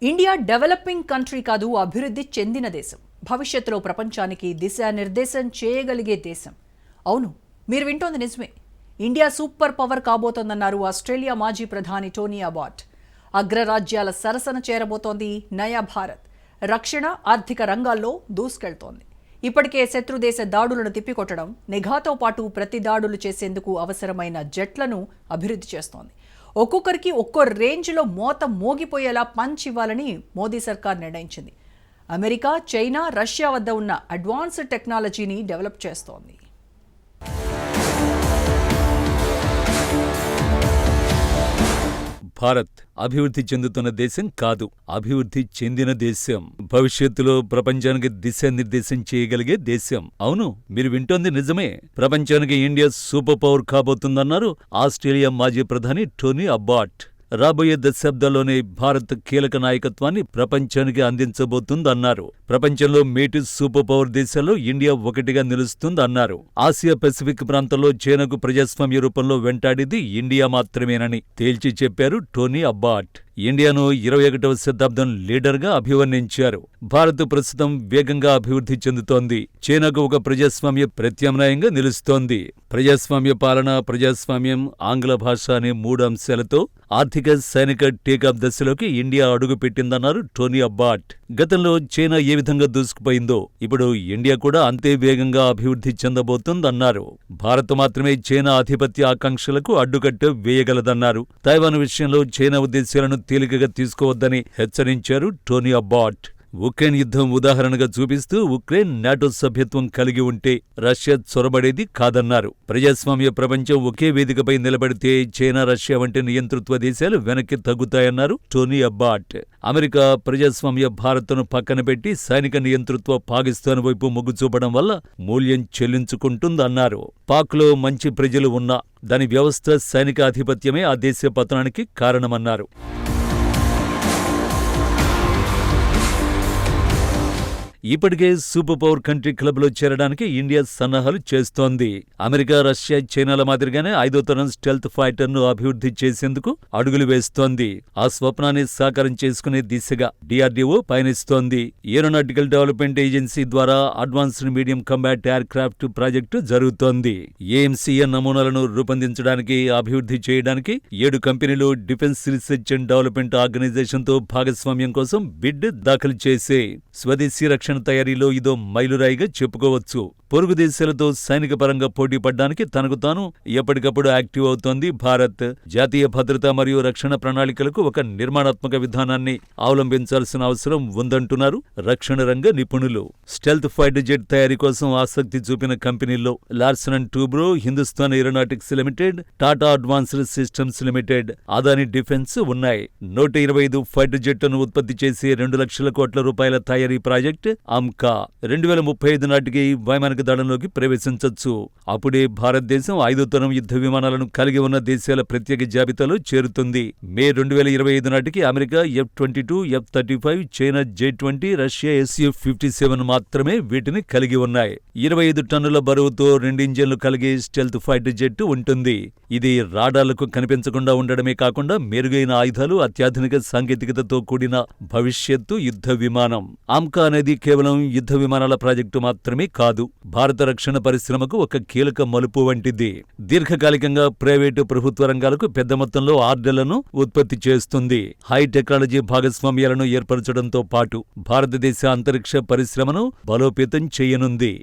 India developing country కాదు, అభివృద్ధి చెందిన దేశం. భవిష్యత్తులో ప్రపంచానికి దిశానిర్దేశం చేయగలిగే దేశం. అవును, మీరు వింటోంది నిజమే. ఇండియా సూపర్ పవర్ కాబోతోందన్నారు ఆస్ట్రేలియా మాజీ ప్రధాని టోనీ అబాట్. అగ్రరాజ్యాల సరసన చేరబోతోంది నయా భారత్. రక్షణ, ఆర్థిక రంగాల్లో దూసుకెళ్తోంది. ఇప్పటికే శత్రుదేశ దాడులను తిప్పికొట్టడం, నిఘాతో పాటు ప్రతి దాడులు చేసేందుకు అవసరమైన జెట్లను అభివృద్ధి చేస్తోంది. ఒక్కొక్కరికి ఒక్కో రేంజ్లో మోత మోగిపోయేలా పంచ్ ఇవ్వాలని మోదీ సర్కార్ నిర్ణయించింది. అమెరికా, చైనా, రష్యా వద్ద ఉన్న అడ్వాన్స్డ్ టెక్నాలజీని డెవలప్ చేస్తోంది. భారత్ అభివృద్ధి చెందుతున్న దేశం కాదు, అభివృద్ధి చెందిన దేశం. భవిష్యత్తులో ప్రపంచానికి దిశానిర్దేశం చేయగలిగే దేశం. అవును, మీరు వింటోంది నిజమే. ప్రపంచానికి ఇండియా సూపర్ పవర్ కాబోతుందన్నారు ఆస్ట్రేలియా మాజీ ప్రధాని టోనీ అబాట్. రాబోయే దశాబ్దాల్లోనే భారత్ కీలక నాయకత్వాన్ని ప్రపంచానికి అందించబోతుందన్నారు. ప్రపంచంలో మేటి సూపర్ పవర్ దేశాల్లో ఇండియా ఒకటిగా నిలుస్తుందన్నారు. ఆసియా పెసిఫిక్ ప్రాంతంలో చైనాకు ప్రజాస్వామ్య రూపంలో వెంటాడేది ఇండియా మాత్రమేనని తేల్చి చెప్పారు టోనీ అబాట్. ఇండియాను 21వ శతాబ్దం లీడర్గా అభివర్ణించారు. భారత్ ప్రస్తుతం వేగంగా అభివృద్ధి చెందుతోంది. చైనాకు ఒక ప్రజాస్వామ్య ప్రత్యామ్నాయంగా నిలుస్తోంది. ప్రజాస్వామ్య పాలన, ప్రజాస్వామ్యం, ఆంగ్ల భాష అనే 3 అంశాలతో ఆర్థిక, సైనిక టేకాఫ్ దశలోకి ఇండియా అడుగుపెట్టిందన్నారు టోనీ అబాట్. గతంలో చైనా ఏ విధంగా దూసుకుపోయిందో ఇప్పుడు ఇండియా కూడా అంతే వేగంగా అభివృద్ధి చెందబోతోందన్నారు. భారత్ మాత్రమే చైనా ఆధిపత్య ఆకాంక్షలకు అడ్డుకట్ట వేయగలదన్నారు. తైవాన్ విషయంలో చైనా ఉద్దేశాలను తేలికగా తీసుకోవద్దని హెచ్చరించారు టోనీ అబాట్. ఉక్రెయిన్ యుద్ధం ఉదాహరణగా చూపిస్తూ ఉక్రెయిన్ నాటో సభ్యత్వం కలిగి ఉంటే రష్యా చొరబడేది కాదన్నారు. ప్రజాస్వామ్య ప్రపంచం ఒకే వేదికపై నిలబడితే చైనా, రష్యా వంటి నియంతృత్వ దేశాలు వెనక్కి తగ్గుతాయన్నారు టోనీ అబాట్. అమెరికా ప్రజాస్వామ్య భారత్ను పక్కన పెట్టి సైనిక నియంతృత్వ పాకిస్తాన్ వైపు మొగ్గు చూపడం వల్ల మూల్యం చెల్లించుకుంటుందన్నారు. పాక్లో మంచి ప్రజలు ఉన్నా దాని వ్యవస్థ, సైనిక ఆధిపత్యమే ఆ దేశ పతనానికి కారణమన్నారు. ఇప్పటికే సూపర్ పవర్ కంట్రీ క్లబ్లో చేరడానికి ఇండియా సన్నాహాలు చేస్తోంది. అమెరికా, రష్యా, చైనాల మాదిరిగానే 5వ తరం స్టెల్త్ ఫైటర్ను అభివృద్ధి చేసేందుకు అడుగులు వేస్తోంది. ఆ స్వప్నాన్ని సాకారం చేసుకునే దిశగా DRDO పయనిస్తోంది. ఏరోనాటికల్ డెవలప్మెంట్ ఏజెన్సీ ద్వారా advanced medium combat air craft project జరుగుతోంది. AMCN నమూనాలను రూపొందించడానికి, అభివృద్ధి చేయడానికి 7 కంపెనీలు డిఫెన్స్ రీసెర్చ్ అండ్ డెవలప్మెంట్ ఆర్గనైజేషన్తో భాగస్వామ్యం కోసం బిడ్ దాఖలు చేసే స్వదేశీ రక్షణ తయారీలో ఇదో మైలురాయిగా చెప్పుకోవచ్చు. పొరుగు దేశాలతో సైనిక పరంగా పోటీ పడ్డానికి తనకు తాను ఎప్పటికప్పుడు యాక్టివ్ అవుతోంది భారత్. జాతీయ భద్రత మరియు రక్షణ ప్రణాళికలకు ఒక నిర్మాణాత్మక విధానాన్ని అవలంబించాల్సిన అవసరం ఉందంటున్నారు రక్షణ రంగ నిపుణులు. స్టెల్త్ ఫైటర్ జెట్ తయారీ కోసం ఆసక్తి చూపిన కంపెనీల్లో Larson and Toubro, Hindustan aeronautics limited, Tata advanced systems limited, Adani defence ఉన్నాయి. 125 ఫైటర్ జెట్లను ఉత్పత్తి చేసే 2 లక్షల కోట్ల రూపాయల తయారీ ప్రాజెక్ట్ అమ్కా 2035 నాటికి వైమానిక దళంలోకి ప్రవేశించొచ్చు. అప్పుడే భారతదేశం 5వ తరం యుద్ధ విమానాలను కలిగి ఉన్న దేశాల ప్రత్యేక జాబితాలో చేరుతుంది. మే 2025 నాటికి America F-22, F-35, China J-20, Russia Su-57 మాత్రమే వీటిని కలిగి ఉన్నాయి. 25 టన్నుల బరువుతో 2 ఇంజన్లు కలిగే స్టెల్త్ ఫైటర్ జెట్ ఉంటుంది. ఇది రాడార్లకు కనిపించకుండా ఉండడమే కాకుండా మెరుగైన ఆయుధాలు, అత్యాధునిక సాంకేతికతతో కూడిన భవిష్యత్తు యుద్ధ విమానం. అమ్కా అనేది కేవలం యుద్ధ విమానాల ప్రాజెక్టు మాత్రమే కాదు, భారత రక్షణ పరిశ్రమకు ఒక కీలక మలుపు వంటిది. దీర్ఘకాలికంగా ప్రైవేటు, ప్రభుత్వ రంగాలకు పెద్ద మొత్తంలో ఆర్డర్లను ఉత్పత్తి చేస్తుంది. హై టెక్నాలజీ భాగస్వామ్యాలను ఏర్పరచడంతో పాటు భారతదేశ అంతరిక్ష పరిశ్రమను బలోపేతం చేయనుంది.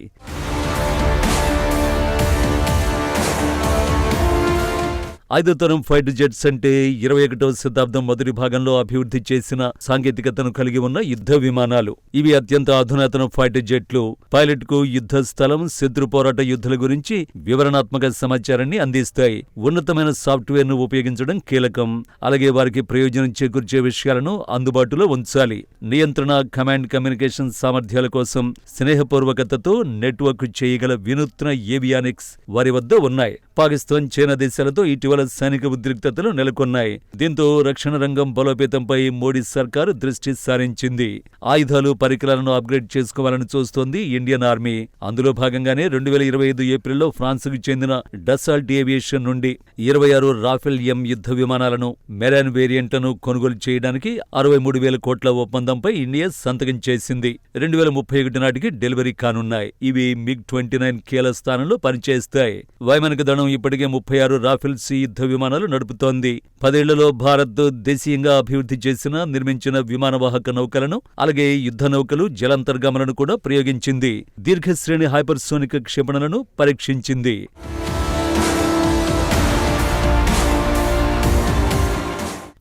ఐదో తరం ఫైటర్ జెట్స్ అంటే 21వ శతాబ్దం మొదటి భాగంలో అభివృద్ధి చేసిన సాంకేతికతను కలిగి ఉన్న యుద్ధ విమానాలు. ఇవి అత్యంత అధునాతన ఫైటర్ జెట్లు. పైలట్ కు యుద్ధ స్థలం, శత్రు పోరాట యుద్ధాల గురించి వివరణాత్మక సమాచారాన్ని అందిస్తాయి. ఉన్నతమైన సాఫ్ట్వేర్ ను ఉపయోగించడం కీలకం. అలాగే వారికి ప్రయోజనం చేకూర్చే విషయాలను అందుబాటులో ఉంచాలి. నియంత్రణ, కమాండ్ కమ్యూనికేషన్ సామర్థ్యాల కోసం స్నేహపూర్వకతతో నెట్వర్క్ చేయగల వినూత్న ఏవియానిక్స్ వారి వద్ద ఉన్నాయి. పాకిస్తాన్, చైనా దేశాలతో ఇటీవల ఇటీవల సైనిక ఉద్రిక్తతలు నెలకొన్నాయి. దీంతో రక్షణ రంగం బలోపేతంపై మోడీ సర్కారు దృష్టి సారించింది. ఆయుధాలు, పరికరాలను అప్గ్రేడ్ చేసుకోవాలని చూస్తోంది ఇండియన్ ఆర్మీ. అందులో భాగంగానే 2025 ఏప్రిల్లో ఫ్రాన్స్కు చెందిన డసాల్ట్ ఏవియేషన్ నుండి 26 రాఫెల్ ఎం యుద్ధ విమానాలను, మెరైన్ వేరియంట్లను కొనుగోలు చేయడానికి 63,000 కోట్ల ఒప్పందంపై ఇండియా సంతకం చేసింది. 2031 నాటికి డెలివరీ కానున్నాయి. ఇవి MiG-29 కీల స్థానంలో పనిచేస్తాయి. వైమానిక దళం ఇప్పటికే 36 రాఫెల్ సి యుద్ధ విమానాలు నడుపుతోంది. 10 ఏళ్లలో భారత్ దేశీయంగా అభివృద్ధి చేసిన, నిర్మించిన విమానవాహక నౌకలను, అలాగే యుద్ధ నౌకలు, జలాంతర్గాములను కూడా ప్రయోగించింది. దీర్ఘశ్రేణి హైపర్సోనిక్ క్షిపణులను పరీక్షించింది.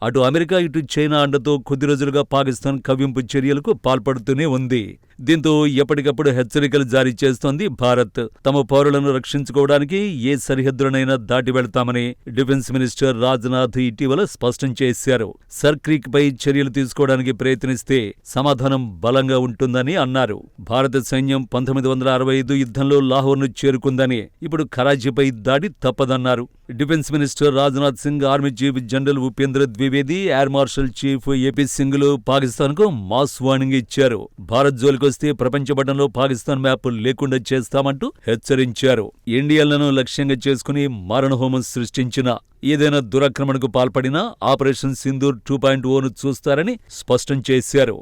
అటు అమెరికా, ఇటు చైనా అండతో కొద్ది రోజులుగా పాకిస్తాన్ కవ్వింపు చర్యలకు పాల్పడుతూనే ఉంది. దీంతో ఎప్పటికప్పుడు హెచ్చరికలు జారీ చేస్తోంది భారత్. తమ పౌరులను రక్షించుకోవడానికి ఏ సరిహద్దులనైనా దాటి వెళ్తామని డిఫెన్స్ మినిస్టర్ రాజ్నాథ్ ఇటీవల స్పష్టం చేశారు. సర్క్రీక్ పై చర్యలు తీసుకోవడానికి ప్రయత్నిస్తే సమాధానం బలంగా ఉంటుందని అన్నారు. భారత సైన్యం 1965 యుద్ధంలో లాహోర్ను చేరుకుందని, ఇప్పుడు కరాచీపై దాడి తప్పదన్నారు. Defence minister Rajnath Singh, army chief general Upendra Dwivedi, air marshal chief AP సింగ్లు పాకిస్తాన్కు మాస్ వార్నింగ్ ఇచ్చారు. భారత్ జోలికొస్తే ప్రపంచ పటంలో పాకిస్తాన్ మ్యాప్ లేకుండా చేస్తామంటూ హెచ్చరించారు. ఇండియన్లను లక్ష్యంగా చేసుకుని మారణహోమం సృష్టించిన, ఏదైనా దురాక్రమణకు పాల్పడినా ఆపరేషన్ సింధూర్ 2.0ను చూస్తారని స్పష్టం చేశారు.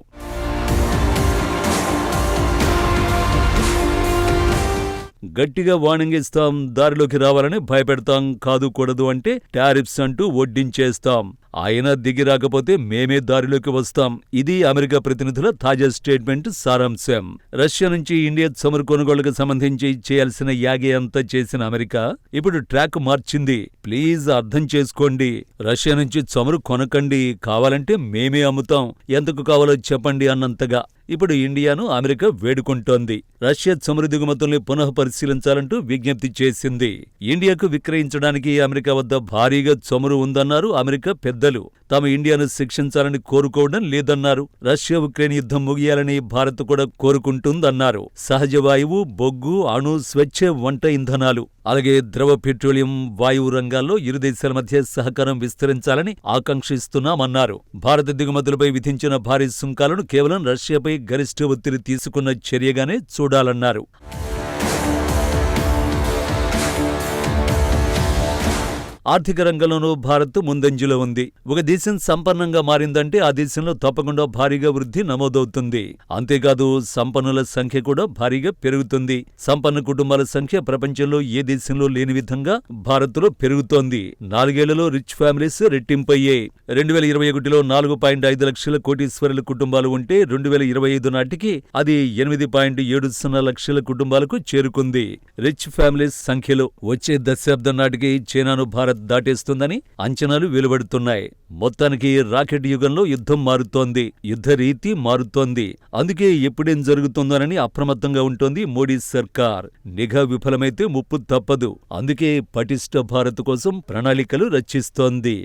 గట్టిగా వార్నింగ్ ఇస్తాం, దారిలోకి రావాలని భయపెడతాం, కాదు కూడదు అంటే టారిఫ్స్ అంటూ వడ్డించేస్తాం. ఆయన దిగి రాకపోతే మేమే దారిలోకి వస్తాం. ఇది అమెరికా ప్రతినిధుల తాజా స్టేట్మెంట్ సారాంశం. రష్యా నుంచి ఇండియా చమురు కొనుగోళ్లకు సంబంధించి చేయాల్సిన యాగే అంతా చేసిన అమెరికా ఇప్పుడు ట్రాక్ మార్చింది. ప్లీజ్ అర్థం చేసుకోండి, రష్యా నుంచి చమురు కొనకండి, కావాలంటే మేమే అమ్ముతాం, ఎందుకు కావాలో చెప్పండి అన్నంతగా ఇప్పుడు ఇండియాను అమెరికా వేడుకుంటోంది. రష్యా చమురు దిగుమతుల్ని పునః పరిశీలించాలంటూ విజ్ఞప్తి చేసింది. ఇండియాకు విక్రయించడానికి అమెరికా వద్ద భారీగా చమురు ఉందన్నారు అమెరికా పెద్దలు. తాము ఇండియాను శిక్షించాలని కోరుకోవడం లేదన్నారు. రష్యా ఉక్రెయిన్ యుద్ధం ముగియాలని భారత్ కూడా కోరుకుంటుందన్నారు. సహజ వాయువు, బొగ్గు, అణు, స్వచ్ఛ వంట ఇంధనాలు, అలాగే ద్రవ పెట్రోలియం, వాయువు రంగాల్లో ఇరు దేశాల మధ్య సహకారం విస్తరించాలని ఆకాంక్షిస్తున్నామన్నారు. భారత దిగుమతులపై విధించిన భారీ సుంకాలను కేవలం రష్యాపై గరిష్ట ఒత్తిడి తీసుకున్న చర్యగానే చూడాలన్నారు. ఆర్థిక రంగంలోనూ భారత్ ముందంజలో ఉంది. ఒక దేశం సంపన్నంగా మారిందంటే ఆ దేశంలో తప్పకుండా భారీగా వృద్ధి నమోదవుతుంది. అంతేకాదు, సంపన్నుల సంఖ్య కూడా భారీగా పెరుగుతుంది. సంపన్న కుటుంబాల సంఖ్య ప్రపంచంలో ఏ దేశంలో లేని విధంగా భారత్లో పెరుగుతోంది. 4 ఏళ్లలో రిచ్ ఫ్యామిలీస్ రెట్టింపయ్యాయి. 2021లో 4.5 లక్షల కోటీశ్వరుల కుటుంబాలు ఉంటే 2025 నాటికి అది 8.70 లక్షల కుటుంబాలకు చేరుకుంది. రిచ్ ఫ్యామిలీస్ సంఖ్యలో వచ్చే దశాబ్దం నాటికి చైనాను భారత్ దాటేస్తుందని అంచనాలు వెలువడుతున్నాయి. మొత్తానికి రాకెట్ యుగంలో యుద్ధం మారుతోంది, యుద్ధ రీతి మారుతోంది. అందుకే ఎప్పుడేం జరుగుతుందోనని అప్రమత్తంగా ఉంటోంది మోడీ సర్కార్. నిఘా విఫలమైతే ముప్పు తప్పదు. అందుకే పటిష్ట భారత్ కోసం ప్రణాళికలు రచిస్తోంది.